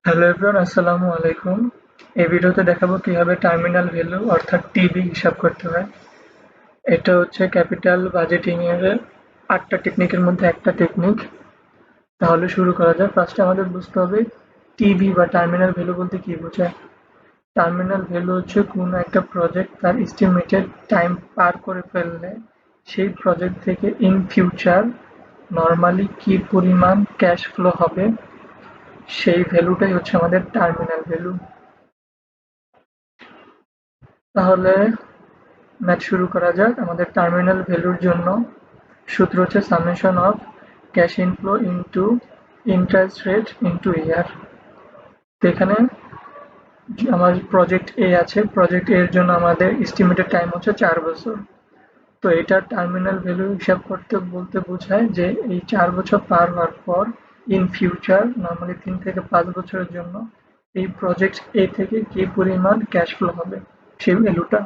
Hello everyone, আসসালামু আলাইকুম। এই ভিডিওতে দেখাবো কিভাবে টার্মিনাল ভ্যালু অর্থাৎ টিভি হিসাব করতে হয়। এটা হচ্ছে ক্যাপিটাল বাজেটিং এর 8টা টেকনিকের মধ্যে একটা টেকনিক। তাহলে শুরু করা যাক। ফার্স্টে আমাদের বুঝতে হবে টিভি বা টার্মিনাল ভ্যালু বলতে কি বোঝায়। টার্মিনাল ভ্যালু হচ্ছে কোনো একটা প্রজেক্ট তার এস্টিমেটেড টাইম পার করে ফেললে সেই প্রজেক্ট থেকে ইন ফিউচার নরমালি কি পরিমাণ ক্যাশ ফ্লো হবে, সেই ভ্যালুটাই হচ্ছে আমাদের টার্মিনাল ভ্যালু। তাহলে ম্যাথ শুরু করা যাক। আমাদের টার্মিনাল ভ্যালুর জন্য সূত্র হচ্ছে summation of cash inflow into interest rate into year. তো এখানে আমার প্রজেক্ট এ আছে, প্রজেক্ট এর জন্য আমাদের এস্টিমেটেড টাইম হচ্ছে 4 বছর। তো এটা টার্মিনাল ভ্যালু হিসাব করতে বলতে বোঝায় যে এই 4 বছর পার হওয়ার পর ইন ফিউচার নর্মালি 3 থেকে 5 বছরের জন্য এই প্রজেক্ট এ থেকে কি পরিমাণ ক্যাশ ফ্লো হবে সেই ভ্যালুটা।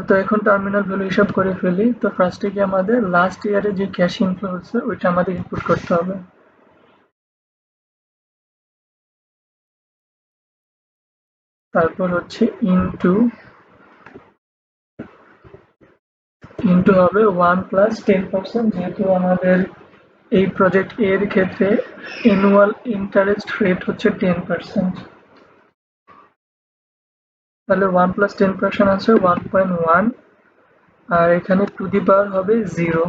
তো এখন টার্মিনাল ভ্যালু হিসাব করে ফেলি। তো ফার্স্টে কি আমাদের লাস্ট ইয়ারে যে ক্যাশ ইনফ্লো হচ্ছে ওইটা আমাদের ইনপুট করতে হবে। তারপর হচ্ছে ইনটু ইনটু হবে 1 + 10%, যেহেতু আমাদের এই প্রজেক্ট এর ক্ষেত্রে অ্যানুয়াল ইন্টারেস্ট রেট হচ্ছে 10%। তাহলে 1 + 10% আছে 1.1, আর এখানে টু দি পাওয়ার হবে 0।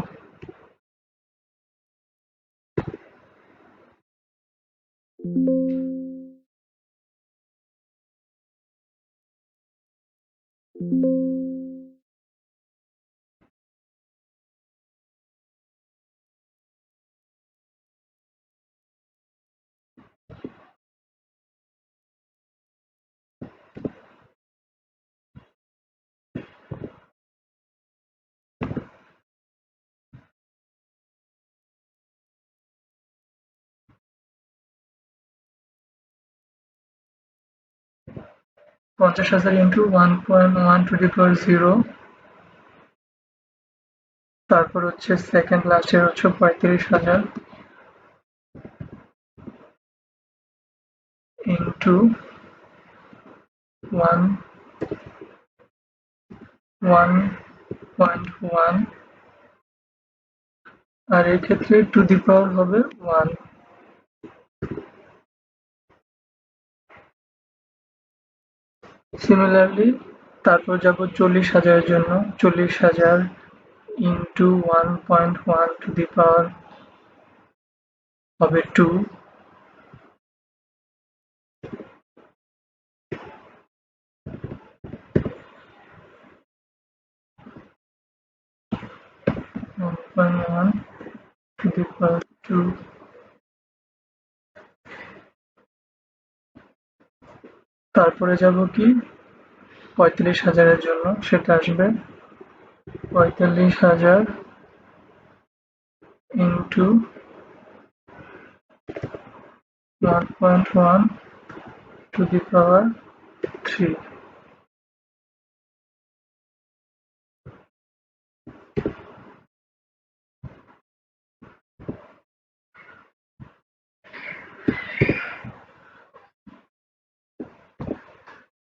পঞ্চাশ হাজার ইন্টু 1.1 টু দি পাওয়ার 0। তারপর হচ্ছে সেকেন্ড লাস্টের হচ্ছে 35,000 ইন্টু 1.1, আর এই ক্ষেত্রে টু দি পাওয়ার হবে 1। সিমিলারলি তারপর যাব 40,000-এর জন্য। 40,000 ইন্টু 1.1 টু দি পাওয়ার হবে 2। 1.1 টু দি পাওয়ার 2। তারপরে যাব কি 45,000-এর জন্য, সেটা আসবে 45,000 ইন্টু 1.1 টু দি পাওয়ার 3।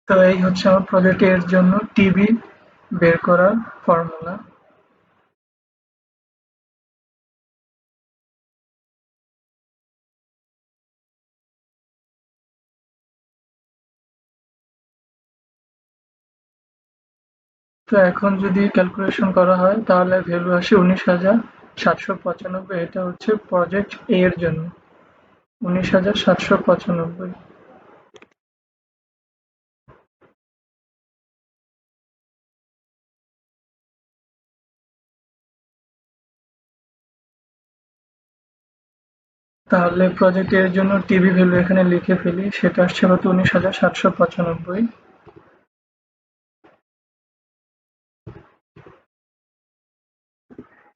তো এই হচ্ছে আমার প্রজেক্ট এর জন্য টিবি বের করার ফর্মুলা। তো এখন যদি ক্যালকুলেশন করা হয় তাহলে ভ্যালু আসে 19,795। এটা হচ্ছে প্রজেক্ট এ এর জন্য 19,795। তাহলে প্রজেক্ট এর জন্য টিবি ভ্যালু এখানে লিখে ফেলি, সেটা আসছে কত 19,795।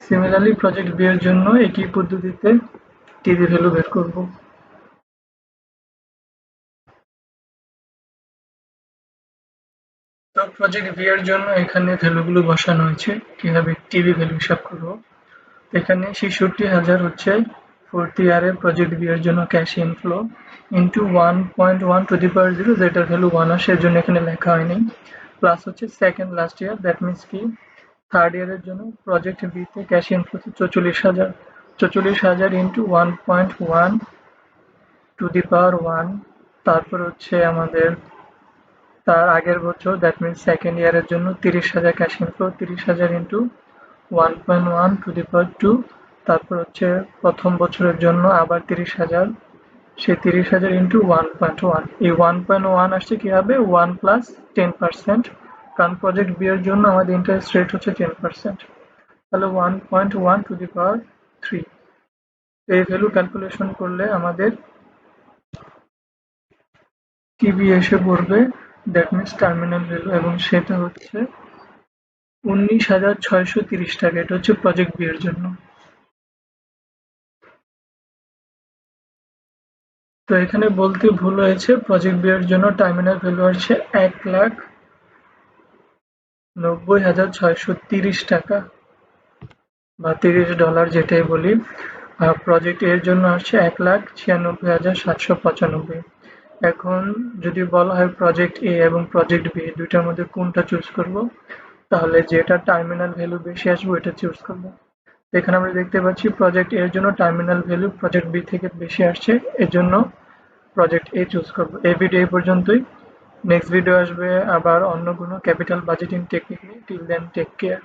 সিমিলারলি প্রজেক্ট বি এর জন্য একই পদ্ধতিতে টিবি ভ্যালু বের করব। তো প্রজেক্ট বি এর জন্য এখানে ভ্যালুগুলো বসানো হয়েছে কিভাবে টিবি ভ্যালু হিসাব করব। এখানে 66,000 হচ্ছে 4th ইয়ারে প্রজেক্ট বি এর জন্য cash inflow into 1.1 to the power 0, যেটার ভ্যালু 1 আসে, এর জন্য এখানে লেখা হয়নি, প্লাস হচ্ছে second last year, that means কি থার্ড ইয়ারের জন্য প্রজেক্ট বিতে cash inflow 44,000 into 1.1 to the power 1, তারপর হচ্ছে আমাদের তার আগের বছর, দ্যাট মিনস সেকেন্ড ইয়ারের জন্য 30,000 cash inflow, 30,000 into 1.1 to the power 2, তারপর হচ্ছে প্রথম বছরের জন্য আবার 30,000, সেই 30,000 ইন্টু 1.1, এই 1.1 আসছে কি হবে 1 প্লাস 10%, কারণ প্রজেক্ট বি এর জন্য আমাদের ইন্টারেস্ট রেট হচ্ছে 10%, তাহলে 1.1 টু দি পাওয়ার 3। এই ভ্যালু ক্যালকুলেশন করলে আমাদের টিবি এসে পড়বে, দ্যাট মিনস টার্মিনাল ভ্যালু, এবং সেটা হচ্ছে 19,630 টাকা। এটা হচ্ছে প্রজেক্ট বি এর জন্য। তো এখানে বলতে ভুল হয়েছে, প্রজেক্ট বি এর জন্য টার্মিনাল ভ্যালু আসছে 1,90,630 টাকা বা $30 যেটাই বলি। প্রজেক্ট এর জন্য আসছে 1,96,795। এখন যদি বলা হয় প্রজেক্ট এ এবং প্রজেক্ট বি দুইটার মধ্যে কোনটা চুজ করব, তাহলে যেটা টার্মিনাল ভ্যালু বেশি আসবে ওইটা চুজ করব। এখানে আমরা দেখতে পাচ্ছি প্রজেক্ট এর জন্য টার্মিনাল ভ্যালু প্রজেক্ট বি থেকে বেশি আসছে, এর জন্য প্রজেক্ট এ চুজ করব। এই ভিডিও এই পর্যন্তই। নেক্সট ভিডিও আসবে আবার অন্য কোনো ক্যাপিটাল বাজেটিং টেকনিক নিয়ে। Till then take care.